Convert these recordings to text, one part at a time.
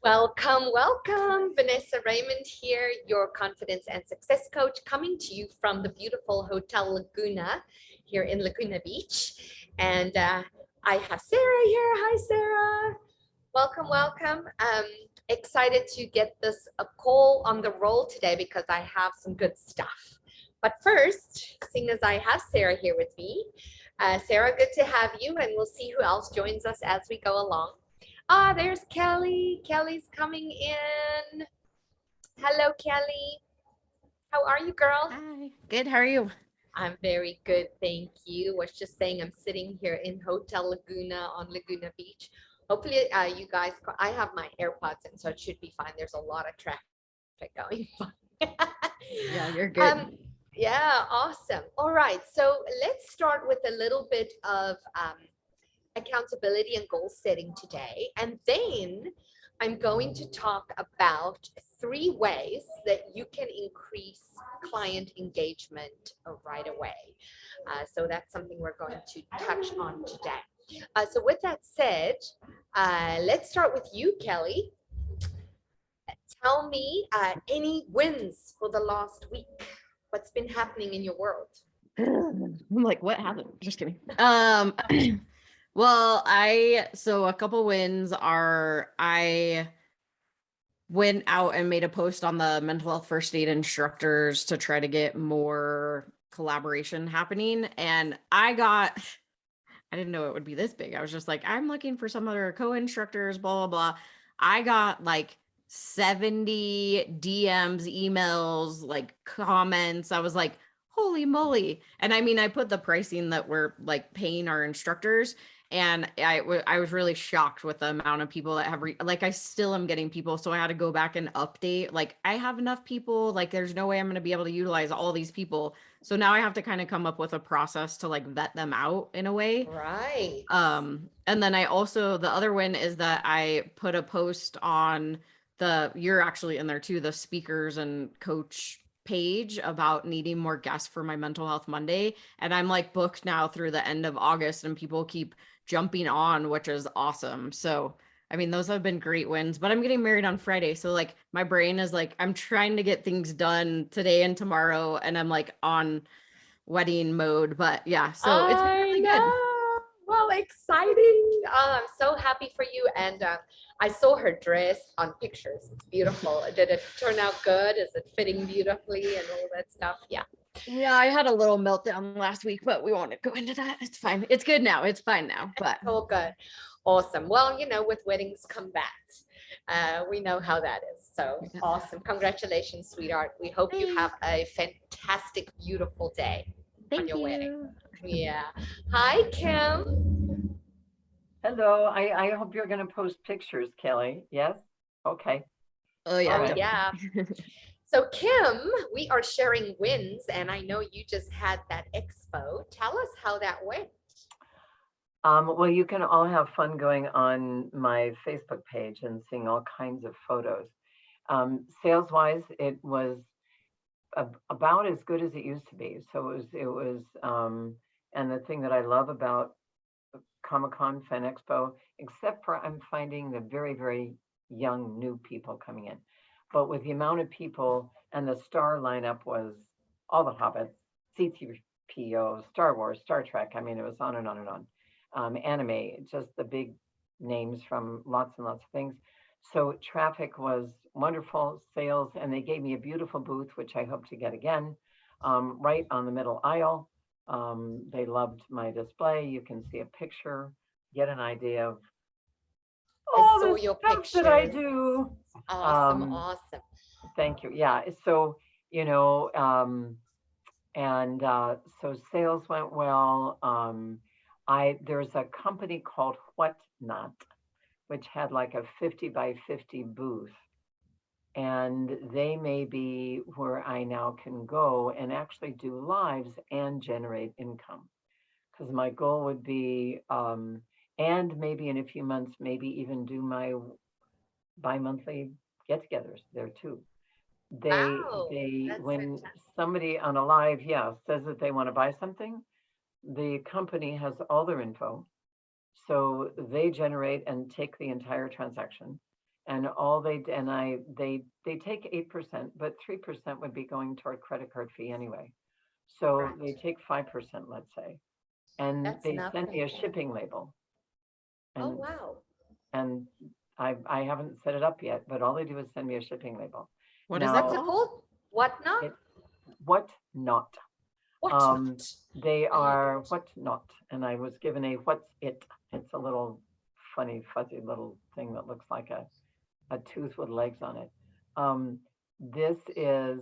Welcome, welcome. Vanessa Raymond here, your confidence and success coach, coming to you from the beautiful Hotel Laguna here in Laguna Beach. And I have Sarah here. Hi, Sarah. Welcome, welcome. Excited to get this call on the roll today because I have some good stuff. But first, seeing as I have Sarah here with me, Sarah, good to have you, and we'll see who else joins us as we go along. There's Kelly. Kelly's coming in. Hello, Kelly. How are you, girl? Hi. Good. How are you? I'm very good, thank you. Was just saying I'm sitting here in Hotel Laguna on Laguna Beach. Hopefully, you guys, I have my AirPods in, so it should be fine. There's a lot of traffic going by. Yeah, you're good. Yeah, awesome. All right, so let's start with a little bit of accountability and goal setting today. And then I'm going to talk about 3 ways that you can increase client engagement right away. So that's something we're going to touch on today. So with that said, let's start with you, Kelly. Tell me any wins for the last week. What's been happening in your world? I'm like, what happened? Just kidding. Well, so a couple wins are I went out and made a post on the mental health first aid instructors to try to get more collaboration happening. And I didn't know it would be this big. I was just like, I'm looking for some other co-instructors, blah, blah, blah. I got like 70 DMs, emails, like comments. I was like, holy moly. And I mean, I put the pricing that we're like paying our instructors. And I was really shocked with the amount of people that have, I still am getting people. So I had to go back and update. Like, I have enough people. Like, there's no way I'm going to be able to utilize all these people. So now I have to kind of come up with a process to like vet them out in a way. Right. And then I also, the other one is that I put a post on you're actually in there too, the speakers and coach page about needing more guests for my mental health Monday. And I'm like booked now through the end of August and people keep jumping on, which is awesome. So, I mean, those have been great wins, but I'm getting married on Friday. So like my brain is like, I'm trying to get things done today and tomorrow. And I'm like on wedding mode, but yeah, so it's been really good. Well, exciting. I'm so happy for you. And I saw her dress on pictures. It's beautiful. Did it turn out good? Is it fitting beautifully and all that stuff? Yeah. Yeah, I had a little meltdown last week, but we won't go into that. It's fine. It's good now. It's fine now, but It's all good. Awesome. Well, with weddings come that. We know how that is. So awesome. Congratulations, sweetheart. We hope you have a fantastic, beautiful day on your wedding. Yeah. Hi, Kim. Hello, I hope you're going to post pictures, Kelly. Yes? Okay. oh yeah. Oh, yeah. So, Kim, we are sharing wins, and I know you just had that expo. Tell us how that went. Well, you can all have fun going on my Facebook page and seeing all kinds of photos. Sales-wise, it was about as good as it used to be. So and the thing that I love about Comic-Con Fan Expo, except for I'm finding the very, very young new people coming in. But with the amount of people and the star lineup was all the Hobbits, C-3PO, Star Wars, Star Trek. I mean, it was on and on and on. Anime, just the big names from lots and lots of things. So traffic was wonderful, sales, and they gave me a beautiful booth, which I hope to get again, right on the middle aisle. They loved my display. You can see a picture, get an idea of all the stuff that I do. Awesome, awesome. Thank you. Yeah. So, so sales went well. There's a company called Whatnot, which had like a 50 by 50 booth. And they may be where I now can go and actually do lives and generate income. Because my goal would be, and maybe in a few months, maybe even do my bi-monthly get-togethers there too. When somebody on a live, says that they want to buy something, the company has all their info. So they generate and take the entire transaction. And all they take 8%, but 3% would be going toward credit card fee anyway. So Correct. they take 5%, let's say, and That's they send me a nothing. shipping label. Oh, And wow. and I haven't set it up yet, but all they do is send me a shipping label. What is Now, that What's it called? called? What not? What not? What Um, not? They I like are it. what not, and I was given a what's it. It's a little funny, fuzzy little thing that looks like a tooth with legs on it. This is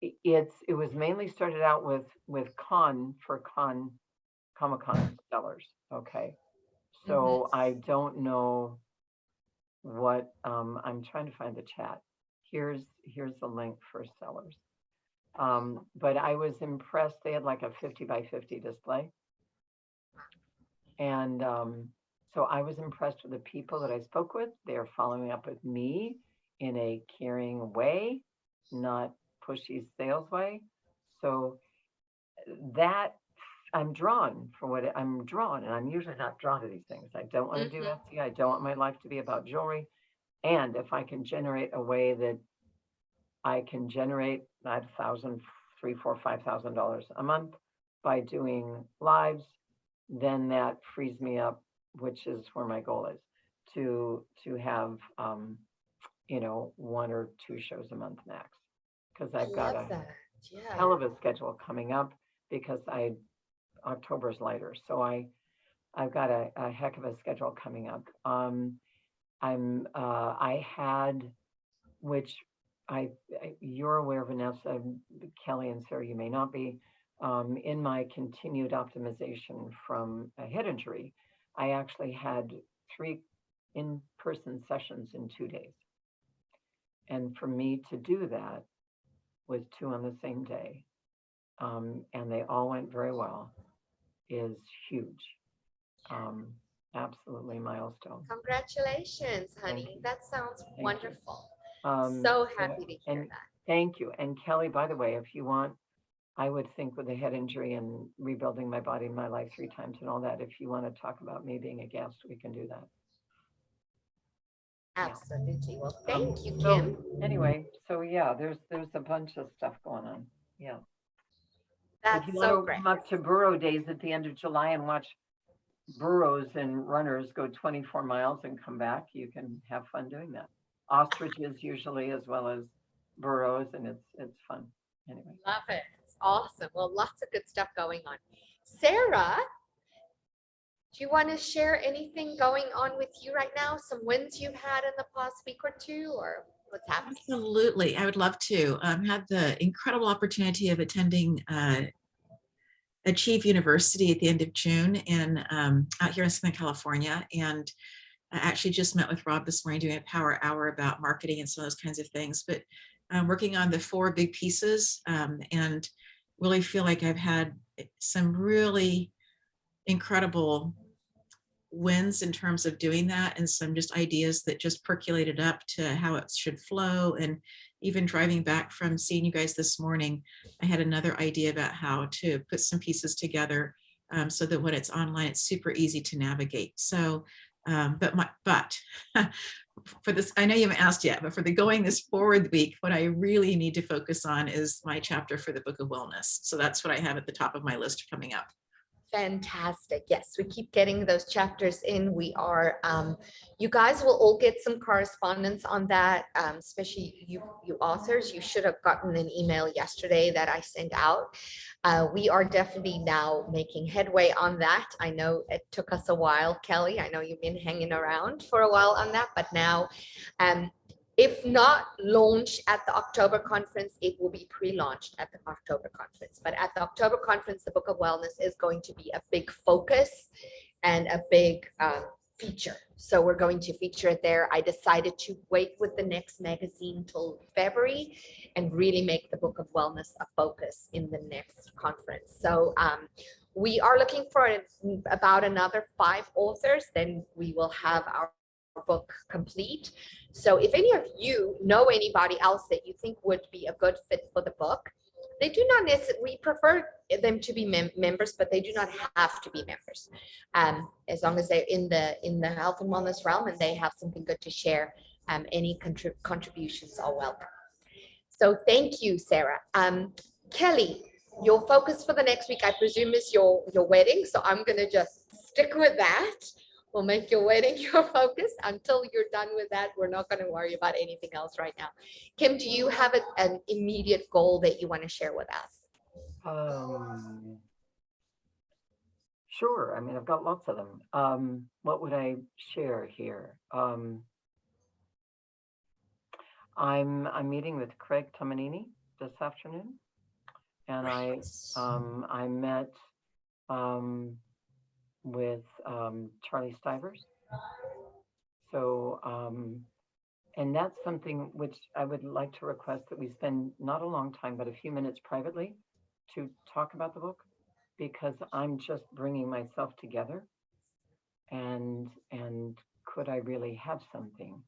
it was mainly started out with Comic-Con sellers. Okay, so I don't know what I'm trying to find the chat. Here's the link for sellers. But I was impressed. They had like a 50 by 50 display. And so I was impressed with the people that I spoke with. They are following up with me in a caring way, not pushy sales way. So that I'm drawn for what I'm drawn, and I'm usually not drawn to these things. I don't want to do Etsy. I don't want my life to be about jewelry. And if I can generate a way that I can generate $1,000, $3,000, $4,000, $5,000 a month by doing lives, then that frees me up, which is where my goal is, to have you know, 1 or 2 shows a month max, because I've got love a that. Yeah. hell of a schedule coming up, because October's lighter, so I've got a heck of a schedule coming up. I had, which you're aware, Vanessa, Kelly, and Sarah, you may not be. In my continued optimization from a head injury, I actually had 3 in-person sessions in 2 days. And for me to do that with 2 on the same day, and they all went very well, is huge. Absolutely milestone. Congratulations, honey. You. That sounds Thank you. wonderful. So So happy to hear and that. thank you. And Kelly, by the way, if you want, I would think with a head injury and rebuilding my body, my life 3 times and all that, if you want to talk about me being a guest, we can do that. Absolutely. Well, thank you, So Kim. anyway, so yeah, there's a bunch of stuff going on. Yeah. That's if you so want to great. come up to Burro Days at the end of July and watch burros and runners go 24 miles and come back, you can have fun doing that. Ostriches usually, as well as burros, and it's fun. Anyway. Love it. It's awesome. Well, lots of good stuff going on. Sarah, do you want to share anything going on with you right now? Some wins you've had in the past week or 2, or what's happening? Absolutely. I would love to. Had the incredible opportunity of attending Achieve University at the end of June in out here in Southern California. And I actually just met with Rob this morning doing a power hour about marketing and some of those kinds of things, but working on the 4 big pieces, and really feel like I've had some really incredible wins in terms of doing that, and some just ideas that just percolated up to how it should flow. And even driving back from seeing you guys this morning, I had another idea about how to put some pieces together so that when it's online, it's super easy to navigate. So, but for this, I know you haven't asked yet, but for the going this forward week, what I really need to focus on is my chapter for the Book of Wellness. So that's what I have at the top of my list coming up. Fantastic. Yes, we keep getting those chapters in. We are, you guys will all get some correspondence on that, especially you authors. You should have gotten an email yesterday that I sent out. We are definitely now making headway on that. I know it took us a while, Kelly. I know you've been hanging around for a while on that, but now, if not launched at the October conference, it will be pre-launched at the October conference. But at the October conference, the Book of Wellness is going to be a big focus and a big feature. So we're going to feature it there. I decided to wait with the next magazine till February and really make the Book of Wellness a focus in the next conference. So we are looking for about another 5 authors, then we will have our book complete. So if any of you know anybody else that you think would be a good fit for the book, They do not necessarily, we prefer them to be members, but they do not have to be members. As long as they're in the health and wellness realm and they have something good to share, any contributions are welcome. So thank you, Sarah. Kelly, your focus for the next week, I presume, is your wedding. So I'm going to just stick with that. We'll make your wedding your focus. Until you're done with that, we're not going to worry about anything else right now. Kim, do you have an immediate goal that you want to share with us? Sure. I mean, I've got lots of them. What would I share here? I'm meeting with Craig Tomanini this afternoon, and I met with Charlie Stivers. So, and that's something which I would like to request that we spend not a long time, but a few minutes privately to talk about the book, because I'm just bringing myself together, and could I really have something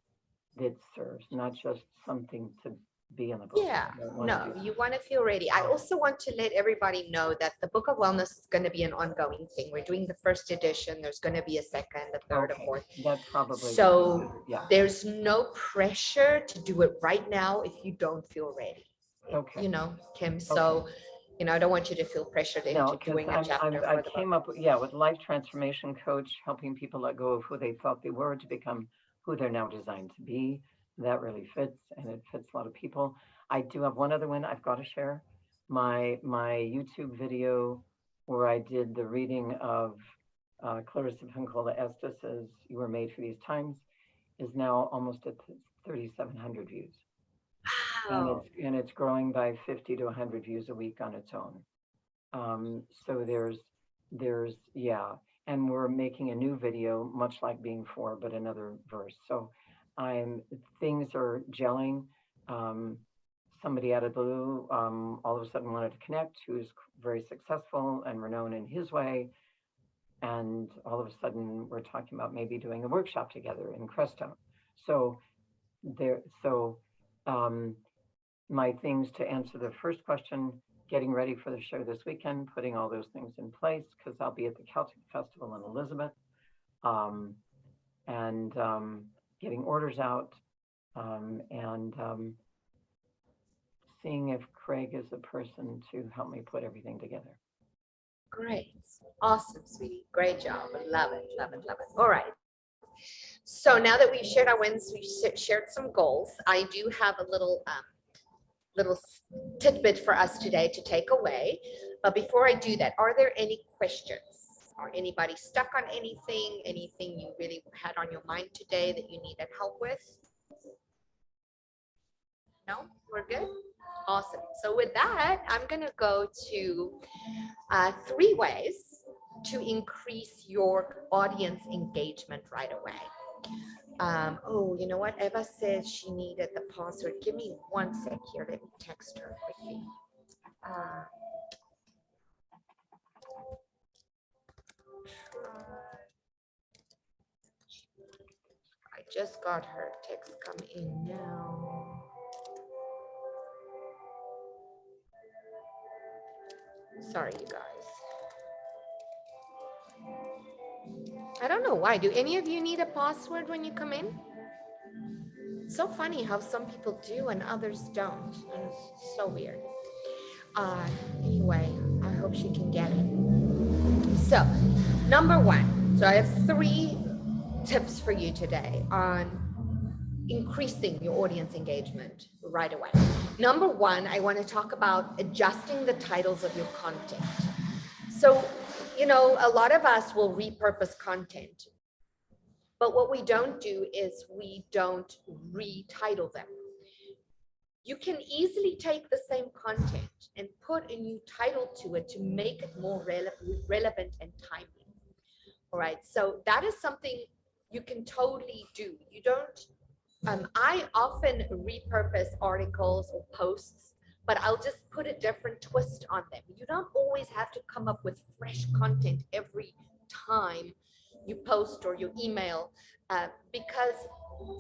that serves, not just something to be in the book. Yeah, no, you want to feel ready. I also want to let everybody know that the Book of Wellness is going to be an ongoing thing. We're doing the first edition. There's going to be a second, a third, a fourth. That probably. So yeah. There's no pressure to do it right now if you don't feel ready. Okay. You know, Kim. So, you know, I don't want you to feel pressured into doing a chapter. I came up with life transformation coach, helping people let go of who they thought they were to become who they're now designed to be. That really fits, and it fits a lot of people. I do have one other one I've got to share. My YouTube video where I did the reading of Clarissa Pinkola Estes's "You Were Made for These Times" is now almost at 3,700 views. Wow. And it's growing by 50 to 100 views a week on its own. So there's yeah, and we're making a new video, much like Being For, but another verse. So things are gelling. Somebody out of the blue all of a sudden wanted to connect, who's very successful and renowned in his way. And all of a sudden we're talking about maybe doing a workshop together in Crestone. So my things to answer the first question, getting ready for the show this weekend, putting all those things in place, because I'll be at the Celtic Festival in Elizabeth, and getting orders out, and seeing if Craig is the person to help me put everything together. Great. Awesome, sweetie. Great job. Love it, love it, love it. All right. So now that we've shared our wins, we've shared some goals, I do have a little tidbit for us today to take away. But before I do that, are there any questions? Or anybody stuck on anything you really had on your mind today that you needed help with? No, we're good. Awesome. So with that, I'm going to go to 3 ways to increase your audience engagement right away. Oh, you know what? Eva said she needed the password. Give me 1 sec here. Let me text her quickly. I just got her text come in now. Sorry, you guys. I don't know why. Do any of you need a password when you come in? It's so funny how some people do and others don't. And it's so weird. Anyway, I hope she can get it. So, number 1. So I have 3 tips for you today on increasing your audience engagement right away. Number 1, I want to talk about adjusting the titles of your content. So, you know, a lot of us will repurpose content, but what we don't do is we don't retitle them. You can easily take the same content and put a new title to it to make it more relevant and timely. All right, so that is something you can totally do. You don't, I often repurpose articles or posts, but I'll just put a different twist on them. You don't always have to come up with fresh content every time you post or you email, because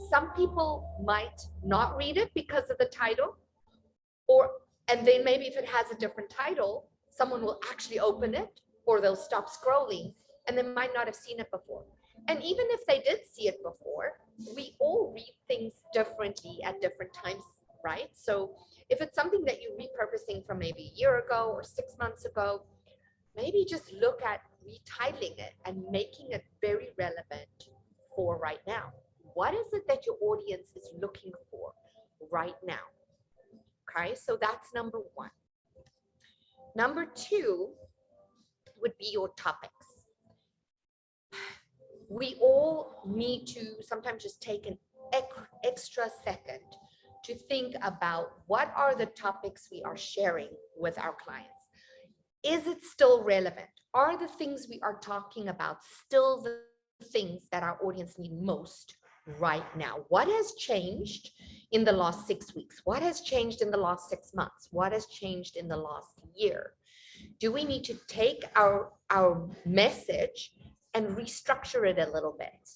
some people might not read it because of the title, And then maybe if it has a different title, someone will actually open it, or they'll stop scrolling and they might not have seen it before. And even if they did see it before, we all read things differently at different times, right? So if it's something that you're repurposing from maybe a year ago or 6 months ago, maybe just look at retitling it and making it very relevant for right now. What is it that your audience is looking for right now? Okay, so that's number one. Number two would be your topics. We all need to sometimes just take an extra second to think about what are the topics we are sharing with our clients. Is it still relevant? Are the things we are talking about still the things that our audience need most right now? What has changed in the last 6 weeks? What has changed in the last 6 months? What has changed in the last year? Do we need to take our message and restructure it a little bit?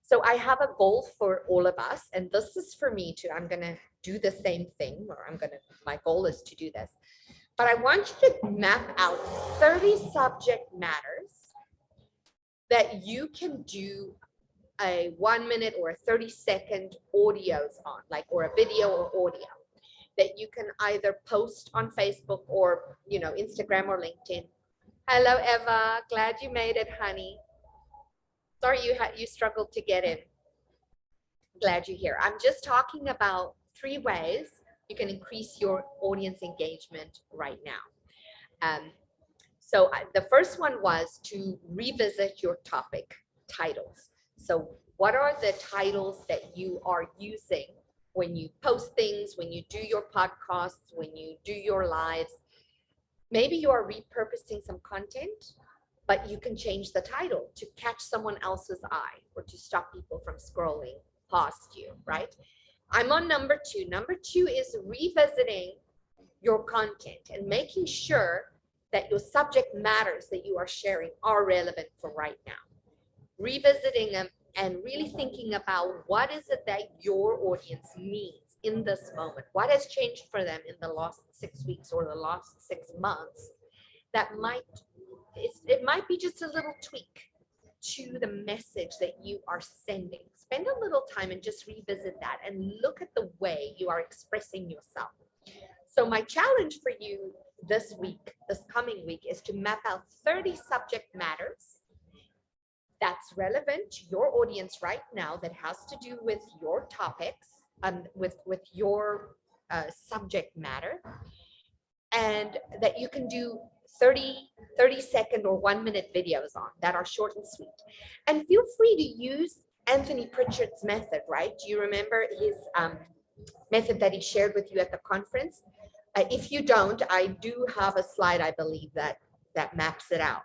So I have a goal for all of us, and this is for me too. I'm going to do the same thing, or my goal is to do this. But I want you to map out 30 subject matters that you can do a 1 minute or a 30-second audios on, like, or a video or audio that you can either post on Facebook or, Instagram or LinkedIn. Hello, Eva. Glad you made it, honey. Sorry you struggled to get in. Glad you're here. I'm just talking about 3 ways you can increase your audience engagement right now. So the first one was to revisit your topic titles. So what are the titles that you are using when you post things, when you do your podcasts, when you do your lives? Maybe you are repurposing some content, but you can change the title to catch someone else's eye or to stop people from scrolling past you, right? I'm on number 2. Number 2 is revisiting your content and making sure that your subject matters that you are sharing are relevant for right now. Revisiting them and really thinking about what is it that your audience needs in this moment. What has changed for them in the last 6 weeks or the last 6 months that it might be just a little tweak to the message that you are sending. Spend a little time and just revisit that and look at the way you are expressing yourself. So my challenge for you this coming week, is to map out 30 subject matters that's relevant to your audience right now, that has to do with your topics and with your subject matter, and that you can do 30-second or 1-minute videos on that are short and sweet. And feel free to use Anthony Pritchard's method, right? Do you remember his method that he shared with you at the conference? If you don't, I do have a slide, I believe, that maps it out.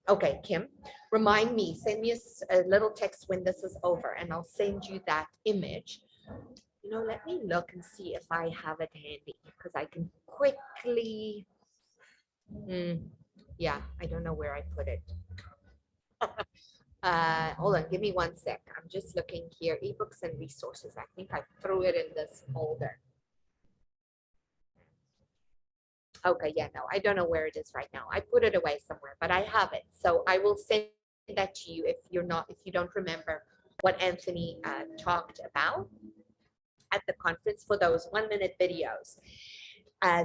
Okay, Kim, remind me, send me a little text when this is over, and I'll send you that image. Let me look and see if I have it handy, because I can quickly. Yeah, I don't know where I put it. Hold on, give me 1 sec. I'm just looking here. Ebooks and resources. I think I threw it in this folder. Okay, yeah, no, I don't know where it is right now. I put it away somewhere, but I have it. So I will send that to you if you don't remember what Anthony talked about at the conference for those 1-minute videos.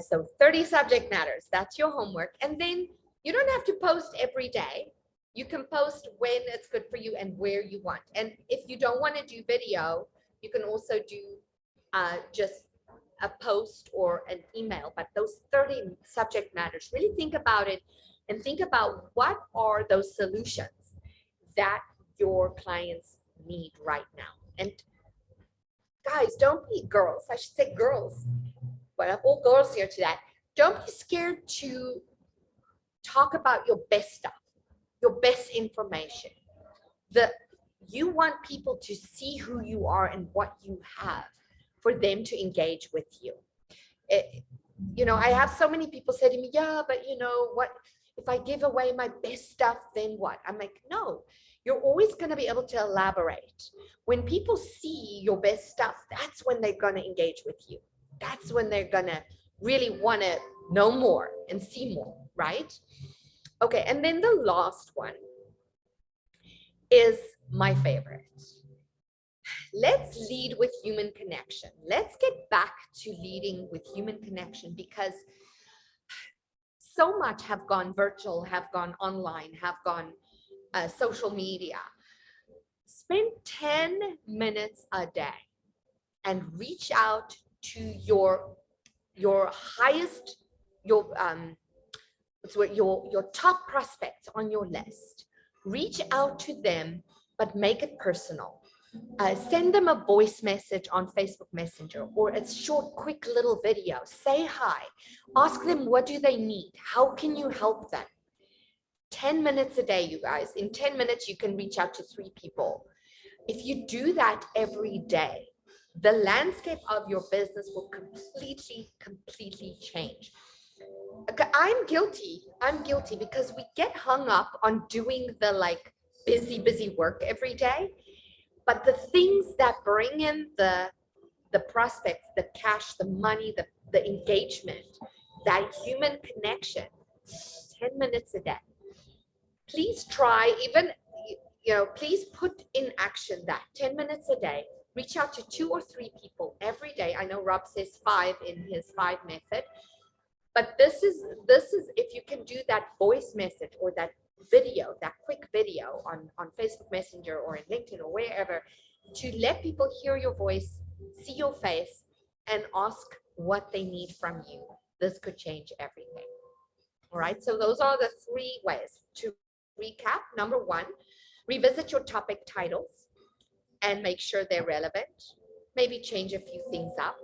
So 30 subject matters, that's your homework. And then you don't have to post every day. You can post when it's good for you and where you want. And if you don't want to do video, you can also do just a post or an email. But those 30 subject matters, really think about it and think about what are those solutions that your clients need right now. And guys, don't be girls. I should say girls. But I'm all girls here to that. Don't be scared to talk about your best stuff, your best information. You want people to see who you are and what you have for them to engage with you. I have so many people say to me, yeah, but what if I give away my best stuff, then what? I'm like, no, you're always going to be able to elaborate. When people see your best stuff, that's when they're going to engage with you. That's when they're going to really want to know more and see more, right? Okay, and then the last one is my favorite. Let's lead with human connection. Let's get back to leading with human connection, because so much have gone virtual, have gone online, have gone social media. Spend 10 minutes a day and reach out to your highest, your top prospects on your list. Reach out to them, but make it personal. Send them a voice message on Facebook Messenger, or a short, quick little video. Say hi. Ask them, what do they need? How can you help them? 10 minutes a day, you guys. In 10 minutes, you can reach out to 3 people. If you do that every day, the landscape of your business will completely change. I'm guilty because we get hung up on doing the like busy work every day. But the things that bring in the prospects, the cash, the money, the engagement, that human connection, 10 minutes a day. Please try, even, please put in action that 10 minutes a day. Reach out to 2 or 3 people every day. I know Rob says 5 in his 5 method, but this is if you can do that voice message or that video, that quick video on Facebook Messenger or in LinkedIn or wherever, to let people hear your voice, see your face, and ask what they need from you. This could change everything. All right, so those are the 3 ways. To recap, number 1, revisit your topic titles and make sure they're relevant. Maybe change a few things up.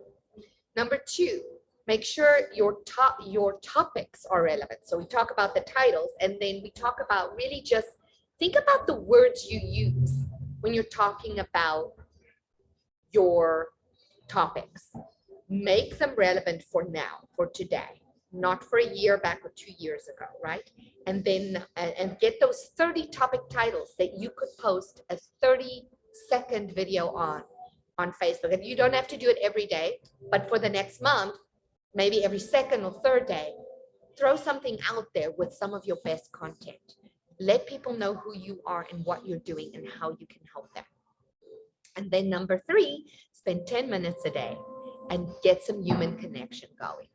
Number 2, make sure your topics are relevant. So we talk about the titles, and then we talk about really just think about the words you use when you're talking about your topics. Make them relevant for now, for today, not for a year back or 2 years ago, right? And then and get those 30 topic titles that you could post a 30-second video on Facebook. And you don't have to do it every day, but for the next month, maybe every second or third day, throw something out there with some of your best content. Let people know who you are and what you're doing and how you can help them. And then number 3, spend 10 minutes a day and get some human connection going.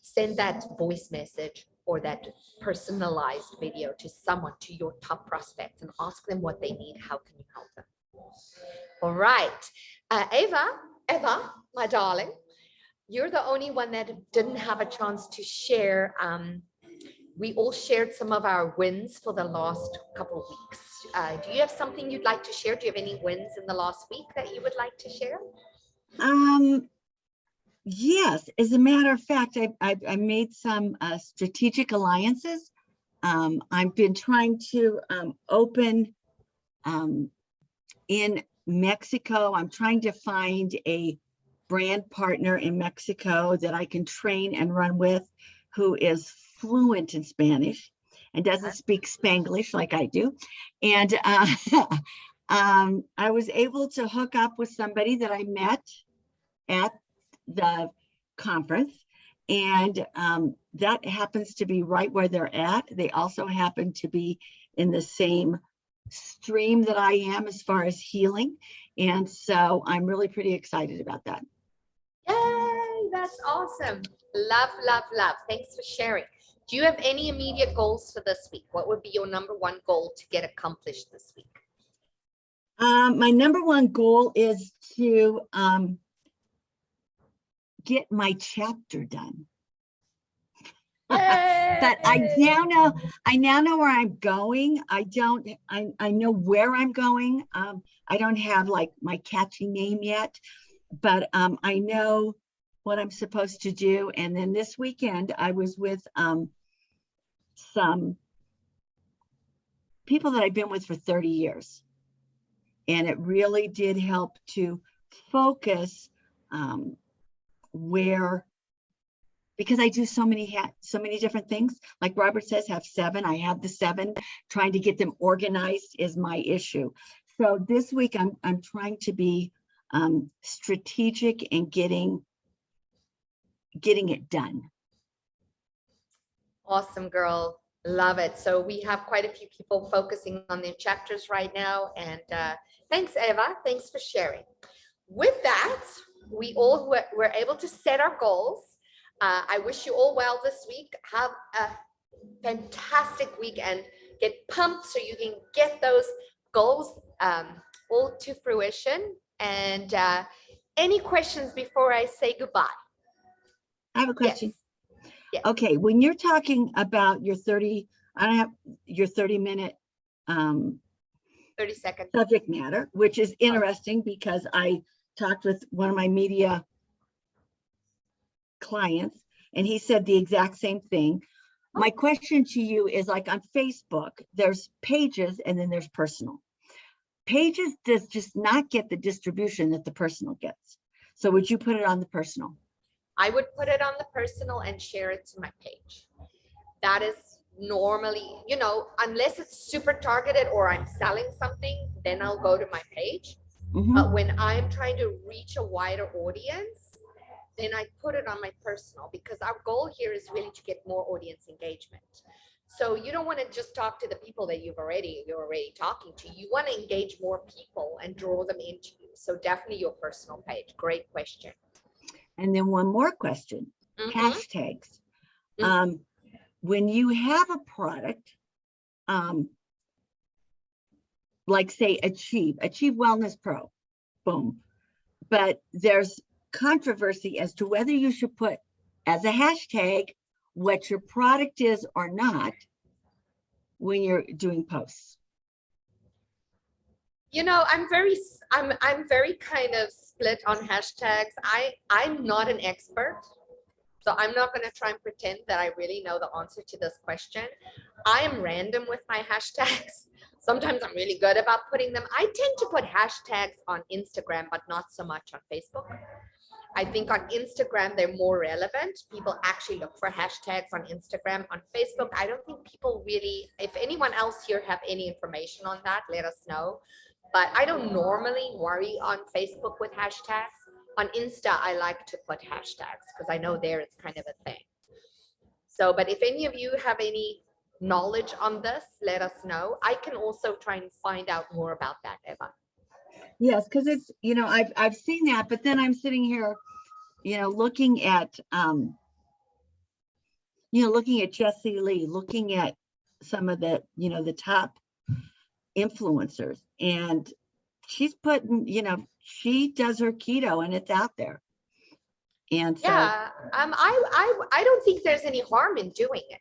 Send that voice message or that personalized video to someone, to your top prospects, and ask them what they need. How can you help them? All right. Eva, my darling, you're the only one that didn't have a chance to share. We all shared some of our wins for the last couple of weeks. Do you have something you'd like to share? Do you have any wins in the last week that you would like to share? Yes, as a matter of fact, I made some strategic alliances. I've been trying to open in Mexico. I'm trying to find a brand partner in Mexico that I can train and run with, who is fluent in Spanish and doesn't speak Spanglish like I do. And I was able to hook up with somebody that I met at the conference, and that happens to be right where they're at. They also happen to be in the same stream that I am as far as healing, and so I'm really pretty excited about that. Yay, that's awesome. Love. Thanks for sharing. Do you have any immediate goals for this week? What would be your number 1 goal to get accomplished this week? My number 1 goal is to get my chapter done. But I now know where I'm going. I know where I'm going. I don't have like my catchy name yet, but I know what I'm supposed to do. And then this weekend I was with some people that I've been with for 30 years. And it really did help to focus because I do so many different things. Like Robert says, have 7. I have the 7. Trying to get them organized is my issue. So this week I'm trying to be strategic in getting getting it done. Awesome, girl. Love it. So we have quite a few people focusing on their chapters right now. And thanks, Eva. Thanks for sharing. With that, we all were able to set our goals. I wish you all well this week. Have a fantastic week and get pumped so you can get those goals all to fruition. And any questions before I say goodbye? I have a question. Yes. Okay, when you're talking about your 30 minute 30-second. subject matter, which is interesting because I talked with one of my media clients and he said the exact same thing. My question to you is, like on Facebook, there's pages and then there's personal. Pages does just not get the distribution that the personal gets. So would you put it on the personal? I would put it on the personal and share it to my page. That is normally, you know, unless it's super targeted or I'm selling something, then I'll go to my page. But when I'm trying to reach a wider audience, then I put it on my personal, because our goal here is really to get more audience engagement. So you don't want to just talk to the people that you're already talking to. You want to engage more people and draw them into you. So definitely your personal page. Great question. And then one more question, hashtags. When you have a product, like say Achieve Wellness Pro, boom. But there's controversy as to whether you should put as a hashtag what your product is or not when you're doing posts. You know, I'm very kind of split on hashtags. I'm not an expert, so I'm not going to try and pretend that I really know the answer to this question. I am random with my hashtags. Sometimes I'm really good about putting them. I tend to put hashtags on Instagram, but not so much on Facebook. I think on Instagram, they're more relevant. People actually look for hashtags on Instagram. On Facebook, I don't think people really, if anyone else here have any information on that, let us know. But I don't normally worry on Facebook with hashtags. On Insta, I like to put hashtags because I know there it's kind of a thing. So, but if any of you have any knowledge on this, let us know. I can also try and find out more about that, Eva. Yes, because it's, you know, I've seen that, but then I'm sitting here, you know, looking at Jessie Lee, looking at some of the, you know, the top influencers, and she's putting, you know, she does her keto and it's out there. And so yeah, I don't think there's any harm in doing it.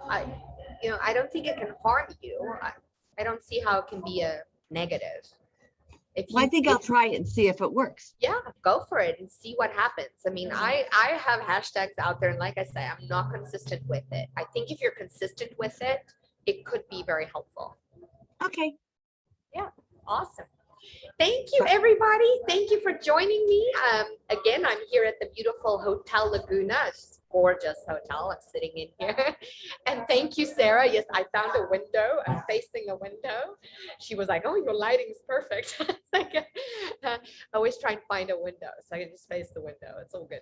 I don't think it can harm you. I don't see how it can be a negative. I think I'll try it and see if it works. Yeah, go for it and see what happens. I mean, I have hashtags out there, and like I say, I'm not consistent with it. I think if you're consistent with it, it could be very helpful. Okay. Yeah, awesome. Thank you, everybody. Thank you for joining me. Again, I'm here at the beautiful Hotel Laguna. It's a gorgeous hotel. I'm sitting in here. And thank you, Sarah. Yes, I found a window. I'm facing a window. She was like, oh, your lighting's perfect. I always try and find a window so I can just face the window. It's all good.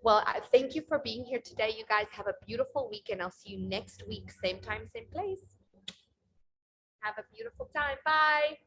Well, thank you for being here today. You guys have a beautiful week, and I'll see you next week. Same time, same place. Have a beautiful time. Bye.